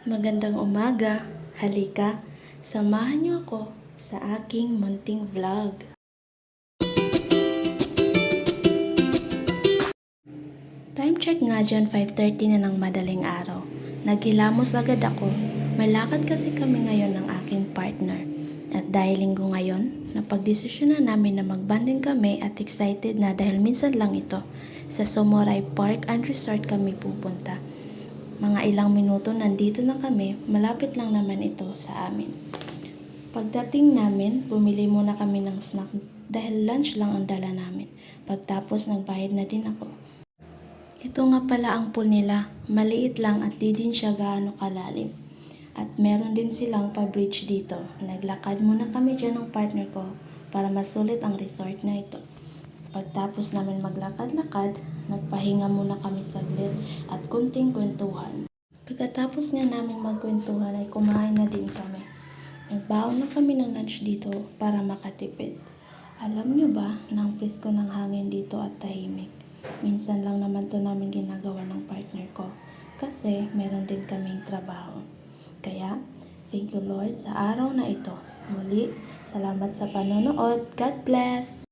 Magandang umaga, halika, samahan niyo ako sa aking munting vlog. Time check nga dyan, 5:30 na ng madaling araw. Naghilamos agad ako, may lakad kasi kami ngayon ng aking partner. At dahil linggo ngayon, napagdesisyon na namin na magbanding kami at excited na dahil minsan lang ito. Sa Somoray Park and Resort kami pupunta. Mga ilang minuto nandito na kami, malapit lang naman ito sa amin. Pagdating namin, bumili muna kami ng snack dahil lunch lang ang dala namin. Pagtapos nagbayad na din ako. Ito nga pala ang pool nila, maliit lang at di din siya gaano kalalim. At meron din silang pa-bridge dito. Naglakad muna kami dyan ng partner ko para masulit ang resort na ito. Pagtapos namin maglakad-lakad, nagpahinga muna kami saglit at kunting kwentuhan. Pagkatapos nga namin magkwentuhan ay kumain na din kami. Nagbaon na kami ng lunch dito para makatipid. Alam nyo ba na ang presko ng hangin dito at tahimik? Minsan lang naman to namin ginagawa ng partner ko kasi meron din kaming trabaho. Kaya, thank you Lord sa araw na ito. Muli, salamat sa panonood. God bless!